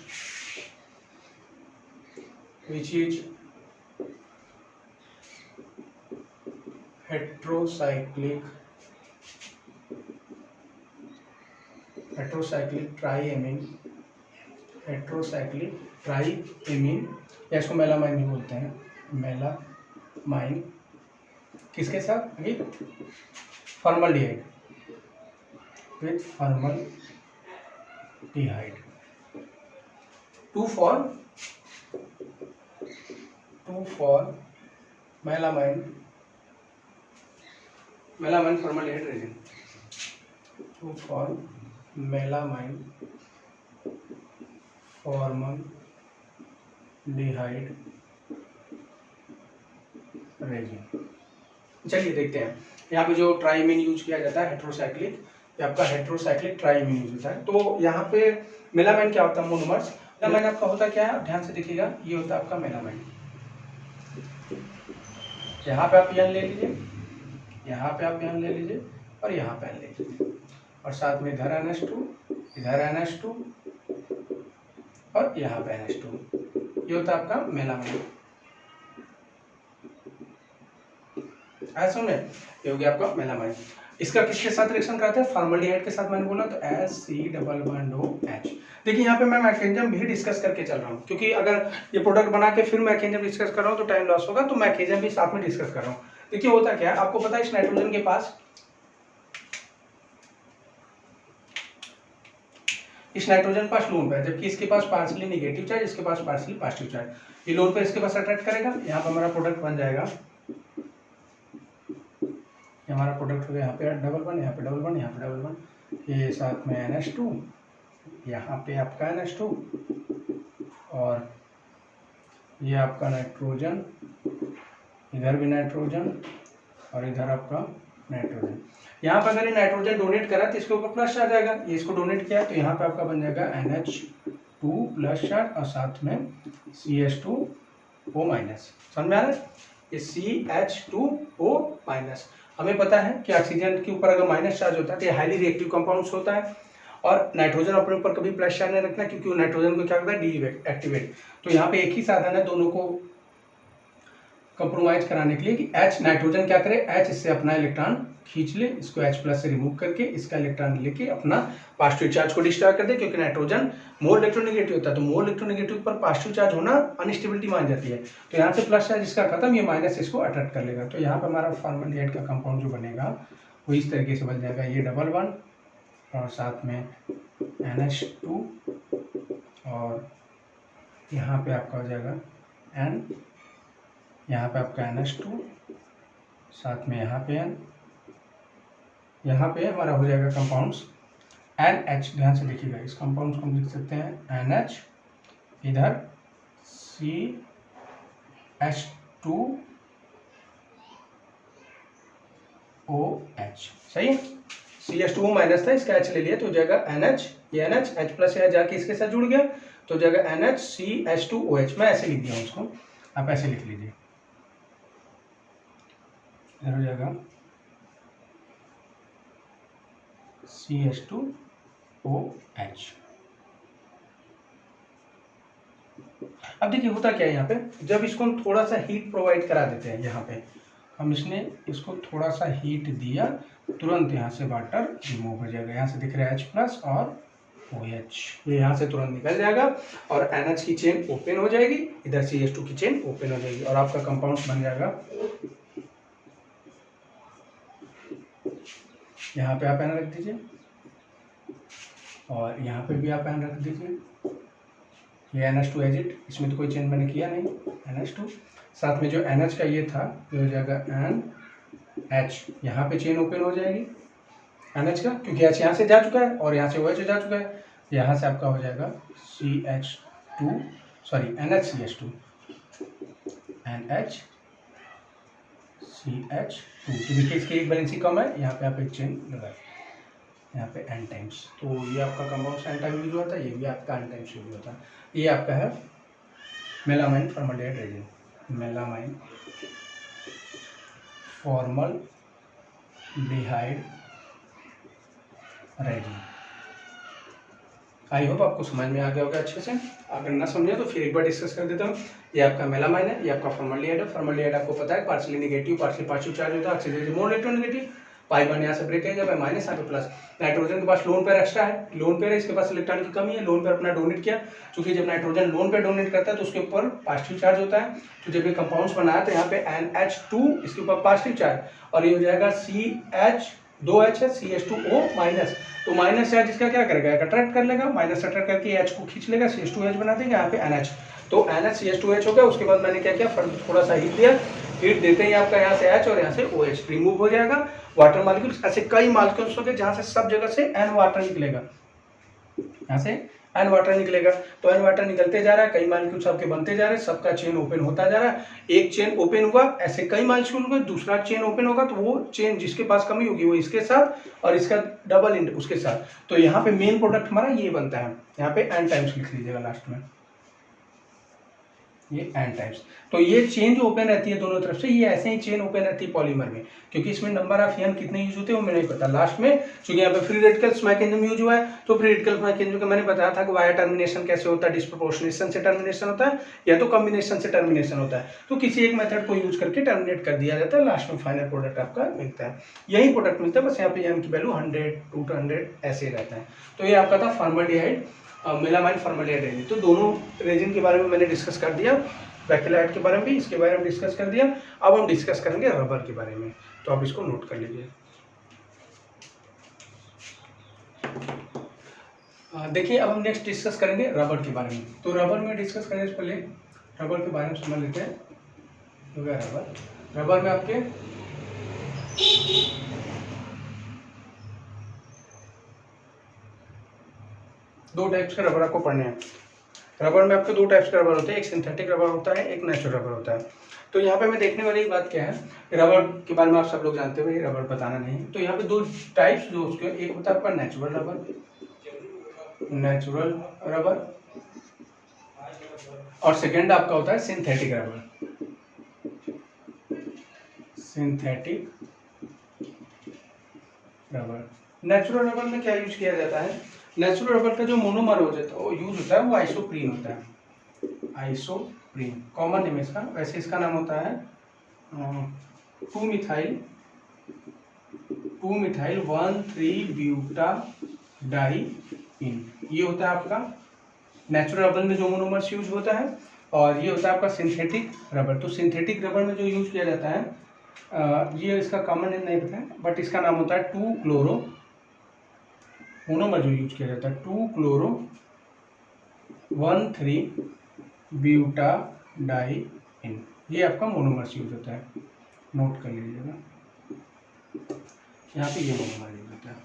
which is heterocyclic triamine, या इसको मेलामाइन भी बोलते हैं, मेलामाइन किसके साथ, with formaldehyde, to for melamine formaldehyde resin, to for melamine formaldehyde resin. चलिए देखते हैं यहाँ पे जो ट्राईएमीन यूज किया जाता है हेट्रोसाइक्लिक, ये आपका हेट्रोसाइक्लिक ट्राईएमीन यूज होता है। तो यहाँ पे मेलामाइन क्या होता है, मोनोमर्स। मेलामाइन आपका होता क्या है, ध्यान से देखिएगा, ये होता है आपका मेलामाइन। यहाँ पे आप एन ले लीजिए, यहाँ पे आप एन ले लीजिए, और यहाँ पे एन ले लीजिए, और साथ में इधर NH2, इधर NH2, और यहाँ पे NH2, ये होता है आपका मेलामाइन। ऐसा सुने, ये हो गया आपका मेलामाइन। इसका किसके साथ रिएक्शन कराते हैं, फॉर्मल्डिहाइड के साथ मैंने बोला, तो HC++OH। देखिए यहाँ पे मैं मैकेनिज्म भी डिस्कस करके चल रहा हूँ, क्योंकि अगर ये प्रोडक्ट बना के फिर मैकेनिज्म डिस्कस कर रहा हूँ तो टाइम लॉस होगा, तो मैकेनिज्म भी साथ में डिस्कस कर रहा हूँ। देखिए होता क्या है, आपको पता है इस नाइट्रोजन के पास, इस नाइट्रोजन पास लोन पे है, जबकि इसके पास पार्शियली नेगेटिव चार्ज, इसके पास पार्शियली पॉजिटिव चार्ज। ये लोन पे इसके पास अट्रैक्ट करेगा, यहाँ पे हमारा प्रोडक्ट बन जाएगा, हमारा प्रोडक्ट हो गया यहाँ पे डबल वन, यहाँ पे डबल वन, यहाँ पे डबल वन, ये साथ में NH2, यहाँ पे आपका NH2, और ये आपका नाइट्रोजन, इधर भी नाइट्रोजन, और इधर आपका नाइट्रोजन। यहाँ पर अगर ये नाइट्रोजन डोनेट करा तो इसके ऊपर प्लस आ जाएगा, ये इसको डोनेट किया तो यहाँ पे आपका बन जाएगा NH2 प्लस चार्ज और साथ में CH2O माइनस। समझ में आ रहा है, ये CH2O माइनस। हमें पता है कि ऑक्सीजन के ऊपर अगर माइनस चार्ज होता है तो ये हाईली रिएक्टिव कंपाउंड्स होता है, और नाइट्रोजन अपने ऊपर कभी प्लस चार्ज नहीं रखना, क्योंकि वो नाइट्रोजन को क्या करता है, डीएक्टिवेट। तो यहाँ पे एक ही साधन है दोनों को कंप्रोमाइज कराने के लिए कि H नाइट्रोजन क्या करे, H इससे अपना इलेक्ट्रॉन खींच ले, इसको H+ से रिमूव करके इसका इलेक्ट्रॉन लेके अपना पॉजिटिव चार्ज को डिस्ट्रॉय कर दे, क्योंकि नाइट्रोजन मोर इलेक्ट्रोनेगेटिव होता है, तो मोर इलेक्ट्रोनेगेटिव पर पॉजिटिव चार्ज होना अनस्टेबिलिटी मान जाती है। तो यहाँ से प्लस चार्ज इसका खत्म, ये माइनस इसको अट्रैक्ट कर लेगा। तो यहाँ पर हमारा फॉर्मल्डिहाइड का कंपाउंड जो बनेगा वो इस तरीके से बन जाएगा, ये डबल वन और साथ में NH2, और यहाँ पे आपका हो जाएगा N, यहाँ पे आपका NH2, साथ में यहाँ पे N, यहाँ पे हमारा हो जाएगा कंपाउंड्स NH। ध्यान से देखिएगा, इस कंपाउंड्स को हम लिख सकते हैं NH, इधर CH2OH, सही है। CH2O माइनस था, इसका H ले लिया तो हो जाएगा NH, ये NH, H+ है जाके इसके साथ जुड़ गया तो हो जाएगा NHCH2OH। मैं ऐसे लिख दिया उसको, आप ऐसे लिख लीजिए, हो जाएगा CH2OH। अब देखिए होता क्या है यहाँ पे, जब इसको हम थोड़ा सा हीट प्रोवाइड करा देते हैं, यहाँ पे हम इसने इसको थोड़ा सा हीट दिया, तुरंत यहाँ से वाटर रिमूव हो जाएगा। यहाँ से दिख रहा है H+ और OH, ये यहाँ से तुरंत निकल जाएगा और NH की चेन ओपन हो जाएगी, इधर CH2 की चेन ओपन हो जाएगी और आपका कंपाउंड बन जाएगा। यहाँ पे आप एन रख दीजिए और यहाँ पे भी आप एन रख दीजिए। ये NH2 एजिट, इसमें तो कोई चेंज मैंने किया नहीं, NH2 साथ में जो NH का ये था ये हो जाएगा NH, यहाँ पे चेन ओपन हो जाएगी NH का, क्योंकि H यहाँ से जा चुका है और यहाँ से OH जा चुका है। यहाँ से आपका हो जाएगा NHCH2 NHCH2। तो देखिए इसकी एक बैलेंसी कम है, यहाँ पे आप एक चेन लगाए, यहाँ पे n टाइम्स, तो ये आपका कंपाउंड n टाइम यूज होता है, ये भी आपका n टाइम्स यूज होता है। ये आपका है melamine formaldehyde resin, melamine formaldehyde resin. I hope आपको समझ में आ गया होगा अच्छे से। अगर ना समझे तो फिर एक बार डिस्कस कर देता हूँ। ये आपका मेलामाइन है, ये आपका फॉर्मल्डिहाइड है। फॉर्मल्डिहाइड आपको पता है partially negative partially positive charge होता है, oxygen more electronegative, pi bond यहाँ से ब्रेक है, जब माइनस यहाँ पे प्लस। नाइट्रोजन के पास लोन पेयर एक्स्ट्रा है, लोन पेयर है, इसके पास इलेक्ट्रॉन की कमी है, लोन पेयर अपना डोनेट किया, क्योंकि जब नाइट्रोजन लोन पेयर डोनेट करता है तो उसके ऊपर पॉजिटिव चार्ज होता है। तो जब ये कंपाउंड्स बनाया तो यहाँ पे NH2 इसके ऊपर पॉजिटिव चार्ज और ये हो जाएगा CH2H है CH2O माइनस। तो माइनस चार्ज इसका क्या करेगा, अट्रैक्ट कर लेगा, माइनस अट्रैक्ट करके H को खींच लेगा, CH2H बना देगा, यहाँ पे NH। तो NHCH2H हो गया। उसके बाद मैंने क्या किया, थोड़ा सा हीट दिया, हीट देते ही आपका यहाँ से H और यहाँ से OH रिमूव हो जाएगा। वाटर मॉलिक्यूल्स, ऐसे कई मॉलिक्यूल्स होंगे जहाँ से सब जगह से N वाटर निकलेगा, यहाँ से N वाटर निकलेगा। तो N वाटर निकलते जा रहा है, कई मॉलिक्यूल्स आपके बनते जा रहे हैं, सबका चेन ओपन होता जा रहा है। एक चेन ओपन हुआ, ऐसे कई मॉलिक्यूल होंगे, दूसरा चेन ओपन होगा तो वो चेन जिसके पास कमी होगी वो इसके साथ और इसका डबल इंड उसके साथ। तो यहाँ पे मेन प्रोडक्ट हमारा ये बनता है, यहाँ पे N टाइम्स लिख लीजिएगा लास्ट में, ये एन टाइप्स। तो ये चेन जो ओपन रहती है दोनों तरफ से, ये ऐसे ही चेन ओपन रहती है पॉलीमर में, क्योंकि इसमें नंबर ऑफ एन कितने यूज होते हैं वो मुझे नहीं पता। लास्ट में क्योंकि यहाँ पे फ्री रेडिकल्स मैकेनिज्म यूज हुआ है, तो फ्री रेडिकल्स मैकेनिज्म का मैंने बताया था कि वाया टर्मिनेशन कैसे होता है, डिस्प्रोपोर्शनेशन से टर्मिनेशन होता है या तो कॉम्बिनेशन से टर्मिनेशन होता है। तो किसी एक मेथड को यूज करके टर्मिनेट कर दिया जाता है, लास्ट में फाइनल प्रोडक्ट आपका मिलता है। यही प्रोडक्ट मिलता है, बस यहाँ पे एम की वैल्यू 100 200 ऐसे रहता है। तो ये आपका था फॉर्मल्डिहाइड मेलामाइन फॉर्मल्डिहाइड रेजिन। तो दोनों रेजिन के बारे में मैंने डिस्कस कर दिया, बैक्टेरियाइड के बारे में भी इसके बारे में डिस्कस कर दिया। अब हम डिस्कस करेंगे रबर के बारे में, तो आप इसको नोट कर लीजिए। देखिए अब हम नेक्स्ट डिस्कस करेंगे रबर के बारे में। तो रबर में डिस्कस करने से पहले रबर के बारे में समझ लेते हैं। हो गया रबर। रबर में आपके दो टाइप्स के रबर आपको पढ़ने हैं। रबर में आपके दो टाइप्स के रबर होते हैं, एक सिंथेटिक रबर होता है, एक नेचुरल रबर होता है। तो यहाँ पे मैं देखने वाली एक बात क्या है, रबर के बारे में आप सब लोग जानते हो, ये रबर बताना नहीं। तो यहाँ पे दो टाइप्स जो उसके, एक होता है आपका नेचुरल रबर, नेचुरल रबर, और सेकेंड आपका होता है synthetic rubber, synthetic rubber. Natural rubber में क्या यूज किया जाता है, नेचुरल रबर का जो मोनोमर हो जाता है वो यूज होता है, वो आइसोप्रीन होता है, आइसोप्रीन कॉमन नेम इसका। वैसे इसका नाम होता है 2-मिथाइल 1,3 ब्यूटाडाइईन। ये होता है आपका नेचुरल रबर में जो मोनोमर्स यूज होता है, और ये होता है आपका सिंथेटिक रबर। तो सिंथेटिक रबर में जो यूज किया जाता है, ये इसका कॉमन नेम नहीं पता है, बट इसका नाम होता है 2-क्लोरो, मोनोमर जो यूज किया जाता है 2-क्लोरो 1,3 ब्यूटाडाइईन। ये आपका मोनोमर्स यूज होता है, नोट कर लीजिएगा, यहाँ पे ये मोनोमर यूज होता है।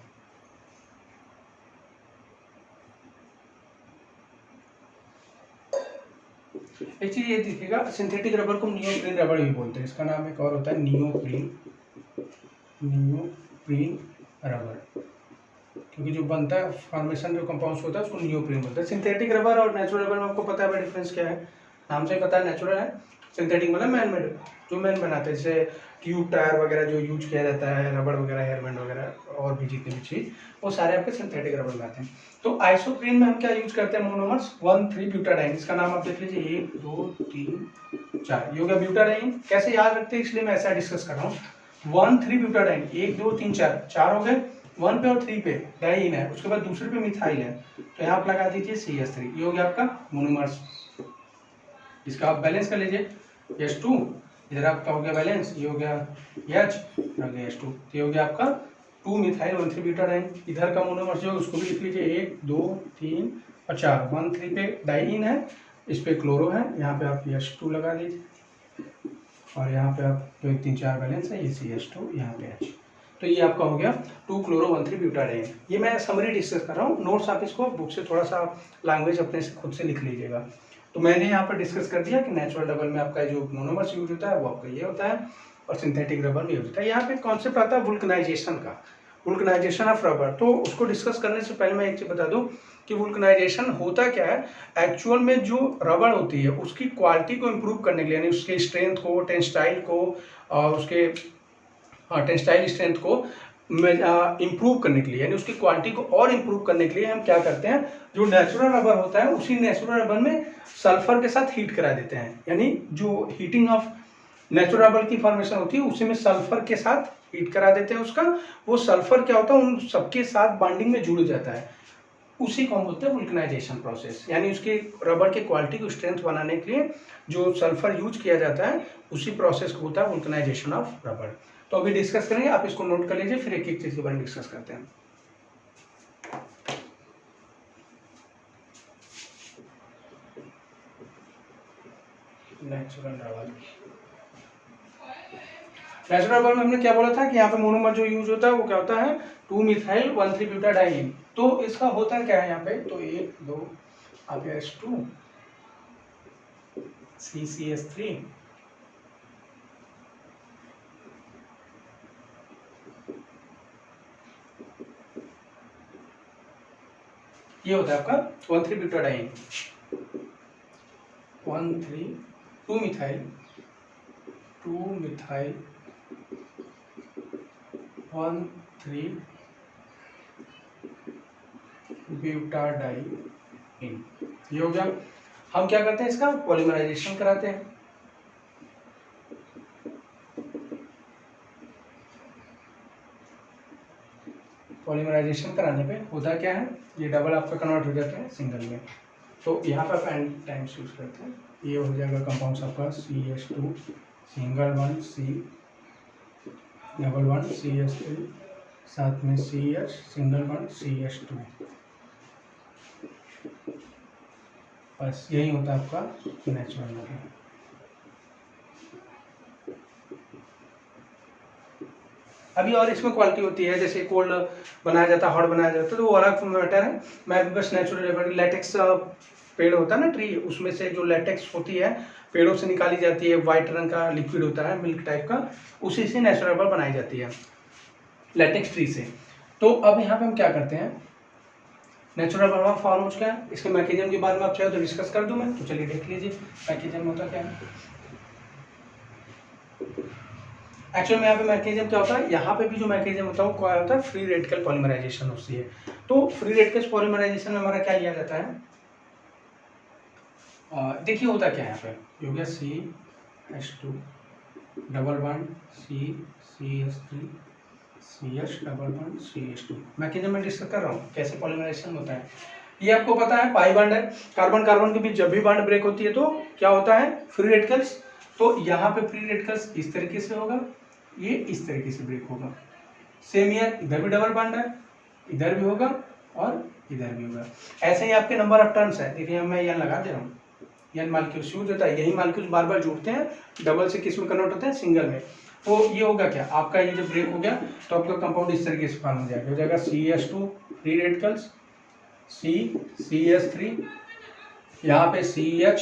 एक चीज ये देखिएगा, सिंथेटिक रबर को नियोप्रीन रबर भी बोलते हैं, इसका नाम एक और होता है नियोप्रीन रबर, क्योंकि जो बनता है फॉर्मेशन जो कंपाउंड्स होता है उसको नियोप्रीन बोलते हैं। सिंथेटिक रबर और नेचुरल रबर में आपको पता है डिफरेंस क्या है, नाम से पता है, नेचुरल है, सिंथेटिक मतलब मैन मेड, जो मैन बनाते हैं, जैसे ट्यूब टायर वगैरह जो यूज किया जाता है, रबड़ वगैरह, हेयरबैंड वगैरह, और भी जितने भी चीज, वो सारे आपके सिंथेटिक रबर में आते हैं। तो आइसोप्रीन में हम क्या यूज करते हैं, मोनोमर्स 1,3 ब्यूटाडाइईन। इसका नाम आप देख लीजिए, 1 2 3 4, ये हो गया ब्यूटाडाइईन। कैसे याद रखते हैं, इसलिए मैं ऐसा डिस्कस कर रहा हूँ। 1,3 ब्यूटाडाइईन, 1 2 3 4 हो गए, 1 पे और 3 पे डाइईन है, उसके बाद दूसरे पे मिथाइल है, तो यहाँ आप लगा दीजिए CH3। ये हो गया आपका मोनोमर्स। इसका आप बैलेंस कर लीजिए, H2, इधर आपका हो गया बैलेंस, ये हो गया H, हो गया H2, ये हो गया आपका 2-मिथाइल 1,3 ब्यूटाडाइईन। इधर का मोनोमर्स जो है उसको भी लिख लीजिए, 1 2 3 और 4, 1,3 पे डाइईन है, इस पे क्लोरो है, यहाँ पे आप H2 लगा लीजिए, और यहाँ पे आप 2 3 4 बैलेंस है, ये CH2, यहाँ पे H। तो ये आपका हो गया 2-क्लोरो 1,3 ब्यूटाडाइईन। ये मैं समरी डिस्कस कर रहा हूँ, नोट्स आप इसको बुक से थोड़ा सा लैंग्वेज अपने से खुद से लिख लीजिएगा। तो मैंने यहाँ पर डिस्कस कर दिया कि नेचुरल रबर में आपका जो मोनोमर्स यूज होता है वो आपका ये होता है, और सिंथेटिक रबर में यूज होता है। यहाँ पे कॉन्सेप्ट आता है वुल्कनाइजेशन का, वुल्कनाइजेशन ऑफ रबर। तो उसको डिस्कस करने से पहले मैं एक चीज बता दूं कि वुल्कनाइजेशन होता क्या है। एक्चुअल में जो रबर होती है उसकी क्वालिटी को इम्प्रूव करने के लिए, यानी उसके स्ट्रेंथ को, टेंस्टाइल को, और उसके टेंस्टाइल स्ट्रेंथ को इम्प्रूव करने के लिए, यानी उसकी क्वालिटी को और इम्प्रूव करने के लिए हम क्या करते हैं, जो नेचुरल रबर होता है उसी नेचुरल रबर में सल्फर के साथ हीट करा देते हैं। यानी जो हीटिंग ऑफ नेचुरल रबर की फॉर्मेशन होती है उसी में सल्फर के साथ हीट करा देते हैं उसका, वो सल्फर क्या होता है उन सबके साथ बॉन्डिंग में जुड़ जाता है, उसी को हम बोलते हैं वुल्कनाइजेशन प्रोसेस। यानी उसकी रबर की क्वालिटी को स्ट्रेंथ बनाने के लिए जो सल्फर यूज किया जाता है उसी प्रोसेस को होता है वुल्कनाइजेशन ऑफ रबर। तो अभी डिस्कस करेंगे, आप इसको नोट कर लीजिए, फिर एक एक चीज के बारे में डिस्कस करते हैं। नेचुरल रबर, नेचुरल रबर में हमने क्या बोला था कि यहाँ पे मोनोमर जो यूज होता है वो क्या होता है, 2-मिथाइल 1,3 ब्यूटाडाइईन। तो इसका होता क्या है यहाँ पे, तो 1 2 आ गया H2 CCH3, ये होता है आपका 1,3 ब्यूटाडाइईन, 1,3 2 मिथाइल 1,3 ब्यूटाडाइइन। ये हो गया। हम क्या करते हैं, इसका पॉलीमराइजेशन कराते हैं। पॉलीमराइजेशन कराने पे होता क्या है, ये डबल आपका कन्वर्ट हो जाता है सिंगल में। तो यहाँ पर आप एन टाइम्स यूज करते हैं। ये हो जाएगा कंपाउंड आपका CH2 single 1 C double 1 CH3 साथ में CH सिंगल 1 CH2। बस यही होता है आपका नेचुरल नंबर। अभी और इसमें क्वालिटी होती है, जैसे कोल्ड बनाया जाता है, हॉट बनाया जाता है, तो वो अलग मैटर है। मैं बस नेचुरल लेटेक्स पेड़ होता है ना, ट्री, उसमें से जो लेटेक्स होती है पेड़ों से निकाली जाती है, व्हाइट रंग का लिक्विड होता है मिल्क टाइप का, उसी से नेचुरल रबर बनाई जाती है लेटेक्स ट्री से। तो अब यहाँ पे हम क्या करते हैं, नेचुरल रबर फॉर्म हो चुका है। इसके मैकेनिज्म के बारे में आप चाहे तो डिस्कस कर दूं मैं, तो चलिए देख लीजिए मैकेनिज्म होता क्या है। एक्चुअली में यहाँ पे मैकेनिज्म क्या होता है, यहाँ पे भी जो मैकेनिज्म होता है वो क्या होता है, फ्री रेडिकल पॉलीमराइजेशन होती है। तो फ्री रेडिकल पॉलीमराइजेशन में हमारा क्या लिया जाता है, देखिए होता क्या है, यहाँ पे हो गया CH2 double 1 CH3 CH double 1 CH2। Mechanism में डिस्कस कर रहा हूँ कैसे पॉलीमराइजेशन होता है। ये आपको पता है पाई बॉन्ड है, कार्बन कार्बन के बीच जब भी बॉन्ड ब्रेक होती है तो क्या होता है, फ्री रेडिकल्स। तो यहाँ पे फ्री रेडिकल्स इस तरीके से होगा, ये इस तरीके से ब्रेक होगा। सेम ईयर इधर भी डबल बॉन्ड है, इधर भी होगा और इधर भी होगा। ऐसे ही आपके नंबर ऑफ टर्न्स है, देखिए मैं यहाँ लगा दे रहा हूँ, यह मालिक्यूल्स यूज होता है, यही मालिक्यूल्स बार बार जुड़ते हैं, डबल से किस में कन्वर्ट होते हैं, सिंगल में। तो ये होगा क्या, आपका ये जब ब्रेक हो गया तो आपका कंपाउंड इस तरीके से फॉर्म हो जाएगा CH2 फ्री रेडिकल्स CH3 यहाँ पे CH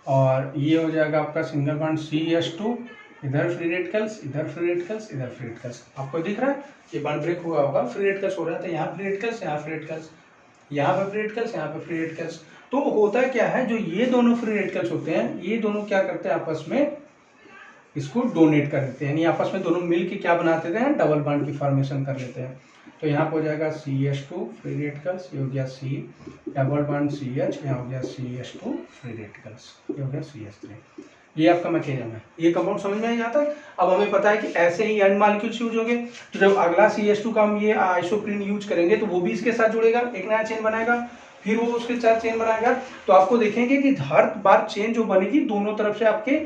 और ये हो जाएगा आपका सिंगल बॉन्ड CH2, इधर फ्री रेडिकल्स, इधर फ्री रेडिकल्स, इधर फ्री रेडिकल्स। आपको दिख रहा है ये बॉन्ड ब्रेक हुआ होगा, फ्री रेडिकल्स हो रहा था, यहाँ फ्री रेडिकल्स, यहाँ फ्री रेडिकल्स, यहाँ पे फ्री रेडिकल्स, यहाँ पे फ्री रेडिकल्स। तो होता क्या है, जो ये दोनों फ्री रेडिकल्स होते हैं, ये दोनों क्या करते हैं, आपस में इसको डोनेट कर देते हैं, यानी आपस में दोनों मिल के क्या बनाते हैं, डबल बॉन्ड की फॉर्मेशन कर लेते हैं। तो यहाँ पर हो जाएगा CH2 फ्री रेडिकल्स, ये हो गया C डबल बॉन्ड CH, यहाँ हो गया CH2 फ्री रेडिकल्स, ये हो गया CH3। ये आपका मैकेनिज्म है। ये कंपाउंड समझ में आ जाता है। अब हमें पता है कि ऐसे ही एंड मॉलिक्यूल्स यूज होंगे, तो जब अगला CH2 का हम ये आइसोप्रीन यूज करेंगे तो वो भी इसके साथ जुड़ेगा, एक नया चेन बनाएगा, फिर वो उसके साथ चेन बनाएगा। तो आपको देखेंगे कि हर बार चेन जो बनेगी दोनों तरफ से आपके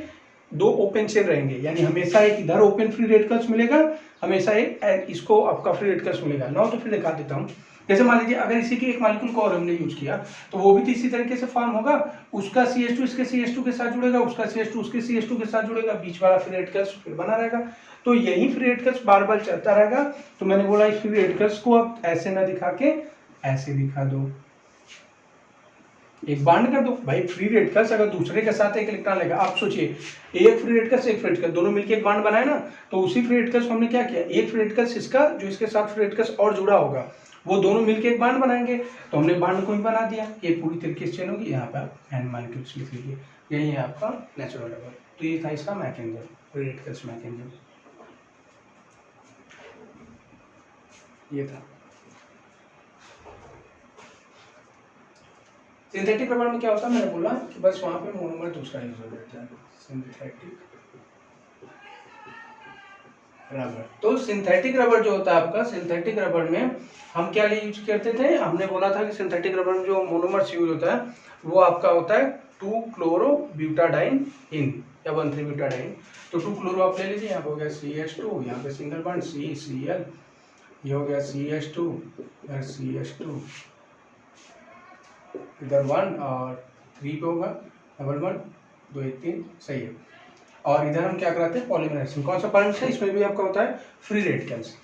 दो ओपन चेन रहेंगे, यानी हमेशा एक इधर ओपन फ्री रेडिकल्स मिलेगा, हमेशा एक इसको आपका फ्री रेडिकल्स मिलेगा। ना तो फिर दिखा देता हूँ, जैसे मान लीजिए अगर इसी की एक मॉलिक्यूल को और हमने यूज किया तो वो भी तो इसी तरीके से फॉर्म होगा, उसका CH2 इसके CH2 के साथ जुड़ेगा, उसका CH2 उसके CH2 के साथ जुड़ेगा, बीच वाला फ्री रेडिकल्स फिर बना रहेगा। तो यही फ्री रेडिकल्स बार बार चलता रहेगा। तो मैंने बोला इस फ्री रेडिकल्स को आप ऐसे ना दिखा के ऐसे दिखा दो, एक बॉन्ड कर दो भाई। फ्री रेडिकल्स अगर दूसरे के साथ एक इलेक्ट्रॉन लेगा, आप सोचिए एक फ्री रेडिकल्स एक फ्री रेडिकल दोनों मिलकर एक बॉन्ड बनाए ना, तो उसी फ्री रेडिकल्स को हमने क्या किया, एक फ्री रेडिकल्स इसका जो इसके साथ फ्री रेडिकल्स और जुड़ा होगा वो दोनों मिलकर एक बॉन्ड बनाएंगे, तो हमने बॉन्ड को ही बना दिया। ये पूरी तरीके से चेन होगी। यहाँ पे आप एन मॉलिक्यूल्स लिख लीजिए, यही है आपका नेचुरल रबर। तो ये था इसका मैकेनिज्म, फ्री रेडिकल्स मैकेनिज्म ये था। सिंथेटिक रबर में क्या होता है, मैंने बोला कि बस वहां पे मोनोमर दूसरा यूज हो जाता है, सिंथेटिक रबर। तो सिंथेटिक रबर जो होता है आपका, सिंथेटिक रबर में हम क्या लिए यूज करते थे, हमने बोला था कि सिंथेटिक रबर में जो मोनोमर्स यूज होता है वो आपका होता है 2-क्लोरोब्यूटाडाइन इन या 1,3-ब्यूटाडाइन। तो 2 क्लोरो आप ले लीजिए, यहाँ पे हो गया CH2, यहाँ पे सिंगल बॉन्ड CCl, ये हो गया CH2 इधर CH2, इधर 1 और 3 पे होगा डबल बॉन्ड 2 1 3, सही है। और इधर हम क्या कराते हैं, पॉलीमराइजेशन। कौन सा पॉलीमराइजेशन, इसमें भी आपका होता है फ्री रेडिकल्स।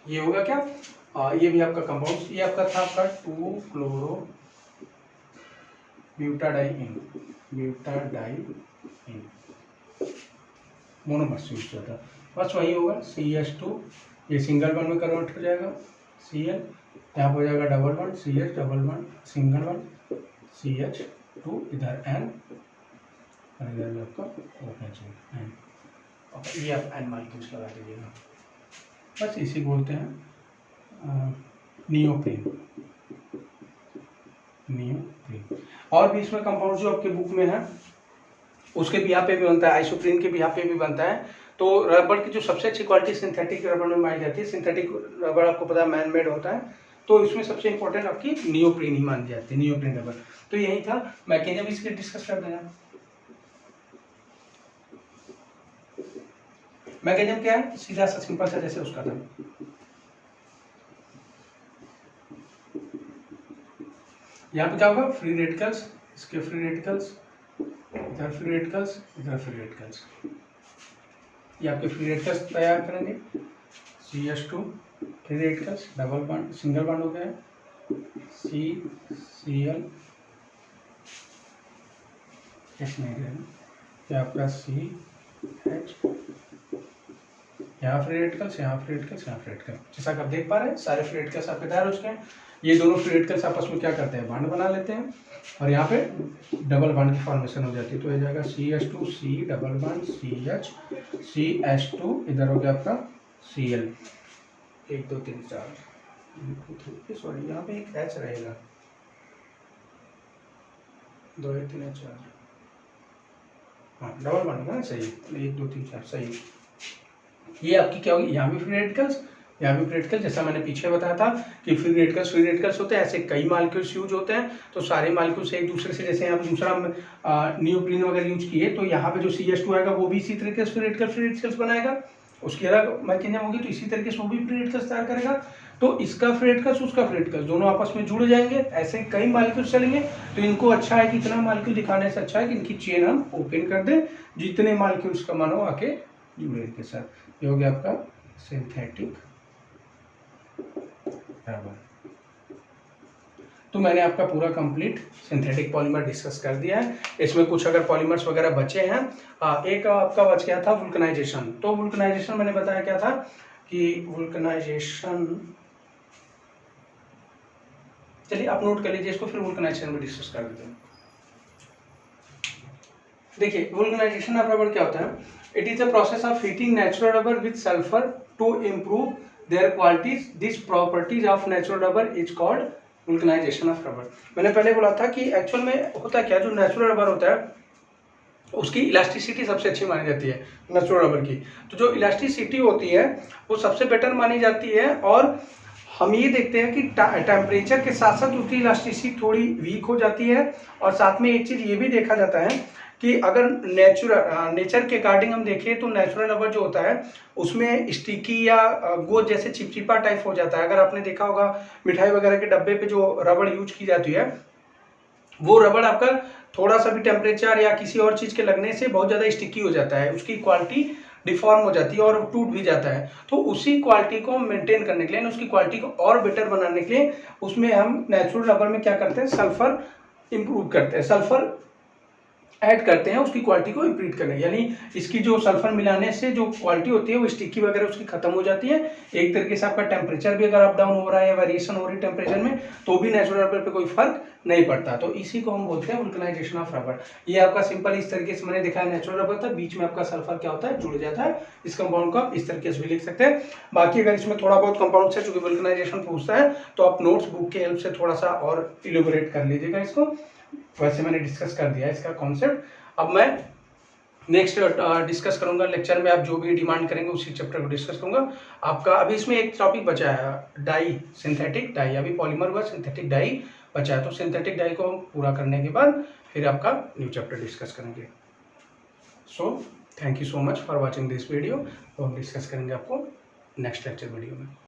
ये होगा क्या, ये भी आपका कंपाउंड, ये आपका था आपका 2-क्लोरोब्यूटाडाइन मोनोमर्स यूज होता है, बस वही होगा CH2 ये सिंगल बॉन्ड में कन्वर्ट हो जाएगा Cl, यहाँ पर हो जाएगा double bond CH, double bond single bond CH2, इधर N और इधर भी आपका OH N। और ये आप N मालिक्यूल्स लगा दीजिएगा, बस इसी बोलते हैं नियोप्रीन। और भी इसमें कंपाउंड जो आपके बुक में है उसके भी यहाँ पे भी बनता है, आइसोप्रीन के भी यहाँ पे भी बनता है। तो रबड़ की जो सबसे अच्छी क्वालिटी सिंथेटिक रबड़ में मानी जाती है। सिंथेटिक रबड़ आपको पता है मैन मेड होता है, तो इसमें सबसे इंपॉर्टेंट आपकी नियोप्रीन ही मानी जाती है, नियोप्रीन रबड़। तो यही था, मैकेनिज्म इसके डिस्कस कर देना। मैकेनिज्म क्या है, सीधा सा सिंपल सा जैसे उसका था। यहाँ पे क्या होगा, फ्री रेडिकल्स, इसके फ्री रेडिकल्स, इधर फ्री रेडिकल्स, इधर फ्री रेडिकल्स, ये आपके फ्री रेडिकल्स तैयार करेंगे। CH2 free radicals, double bond single bond हो गया, CCl, ये आपका CH, यहाँ फ्री रेडिकल्स, यहाँ फ्री रेडिकल्स, यहाँ फ्री रेडिकल्स। जैसा कि आप देख पा रहे हैं सारे फ्री रेडिकल्स आपके तैयार हो चुके हैं। ये दोनों फ्री रेडिकल्स आपस में क्या करते हैं, बॉन्ड बना लेते हैं और यहाँ पे डबल बॉन्ड की फॉर्मेशन हो जाती है। तो ये जाएगा CH2 C double bond CH CH2, इधर हो गया आपका Cl, 1 2 3 4, सॉरी यहाँ पे एक H रहेगा, 2 1 3 4, हाँ डबल बॉन्ड है ना, सही, 1 2 3 4 सही। ये आपकी क्या होगी, यहाँ भी फ्री रेडिकल्स, यहाँ भी फ्री रेडिकल, जैसा मैंने पीछे बताया था कि फ्री रेडिकल्स होते हैं, ऐसे कई मालिक्यूल्स यूज होते हैं। तो सारे मालिक्यूल्स एक दूसरे से, जैसे यहाँ पे दूसरा नियोप्रीन वगैरह यूज किए, तो यहाँ पे जो CH2 आएगा वो भी इसी तरीके से फ्री रेडिकल्स बनाएगा, उसकी अलग मैकेनिज्म होगी, तो इसी तरीके से वो भी फ्री रेडिकल्स तैयार करेगा। तो इसका फ्री रेडिकल्स उसका फ्री रेडिकल्स दोनों आपस में जुड़ जाएंगे, ऐसे कई मालिक्यूल्स चलेंगे। तो इनको अच्छा है कि इतना मालिक्यूल दिखाने से अच्छा है कि इनकी चेन हम ओपन कर दें, जितने मालिक्यूल्स का मन हो आके जुड़े इनके साथ। ये हो गया आपका सिंथेटिक रबर। तो मैंने आपका पूरा कंप्लीट सिंथेटिक पॉलीमर डिस्कस कर दिया है। इसमें कुछ अगर पॉलीमर्स वगैरह बचे हैं, एक आपका बच गया था वुल्कनाइजेशन। तो वुल्कनाइजेशन मैंने बताया क्या था कि वुल्कनाइजेशन, चलिए आप नोट कर लीजिए इसको, फिर वुल्कनाइजेशन में डिस्कस कर देते हैं। देखिए वुल्कनाइजेशन ऑफ रबर क्या होता है, it is a process of heating natural rubber with sulphur to improve their qualities. This properties of natural rubber is called vulcanisation of rubber. मैंने पहले बोला था कि एक्चुअल में होता क्या, जो नेचुरल रबर होता है उसकी इलास्टिसिटी सबसे अच्छी मानी जाती है नेचुरल रबर की। तो जो इलास्टिसिटी होती है वो सबसे बेटर मानी जाती है, और हम ये देखते हैं कि टेम्परेचर के साथ साथ उसकी इलास्टिसिटी थोड़ी वीक हो जाती है। और साथ में एक चीज़ ये भी देखा जाता है कि अगर नेचर के अकॉर्डिंग हम देखें तो नेचुरल रबर जो होता है उसमें स्टिकी या गोद जैसे चिपचिपा टाइप हो जाता है। अगर आपने देखा होगा मिठाई वगैरह के डब्बे पे जो रबड़ यूज की जाती है, वो रबड़ आपका थोड़ा सा भी टेम्परेचर या किसी और चीज़ के लगने से बहुत ज़्यादा स्टिकी हो जाता है, उसकी क्वालिटी डिफॉर्म हो जाती है और टूट भी जाता है। तो उसी क्वालिटी को मेंटेन करने के लिए, उसकी क्वालिटी को और बेटर बनाने के लिए उसमें हम नेचुरल रबर में क्या करते हैं, सल्फर इंप्रूव करते हैं, सल्फर ऐड करते हैं उसकी क्वालिटी को इंप्रूव करने। यानी इसकी जो सल्फर मिलाने से जो क्वालिटी होती है वो स्टिकी वगैरह उसकी खत्म हो जाती है। एक तरीके से आपका टेम्परेचर भी अगर अप डाउन हो रहा है या वेरिएशन हो रही है टेम्परेचर में, तो भी नेचुरल रबर पे कोई फर्क नहीं पड़ता। तो इसी को हम बोलते हैं वुल्कनाइजेशन ऑफ रबर। ये आपका सिंपल इस तरीके से मैंने दिखाया, नेचुरल रबर था, बीच में आपका सल्फर क्या होता है, जुड़ जाता है। इस कंपाउंड को आप इस तरीके से भी लिख सकते हैं। बाकी अगर इसमें थोड़ा बहुत कंपाउंड है जो वुल्कनाइजेशन पूछता है तो आप नोट्स बुक के हेल्प से थोड़ा सा और इलेबोरेट कर लीजिएगा इसको। वैसे मैंने डिस्कस कर दिया इसका कॉन्सेप्ट। अब मैं नेक्स्ट डिस्कस करूंगा लेक्चर में, आप जो भी डिमांड करेंगे उसी चैप्टर को डिस्कस करूंगा आपका। अभी इसमें एक टॉपिक बचा है डाई, सिंथेटिक डाई। अभी पॉलीमर हुआ, सिंथेटिक डाई बचा है। तो सिंथेटिक डाई को हम पूरा करने के बाद फिर आपका न्यू चैप्टर डिस्कस करेंगे। So thank you so much for watching this video. तो हम डिस्कस करेंगे आपको नेक्स्ट लेक्चर वीडियो में।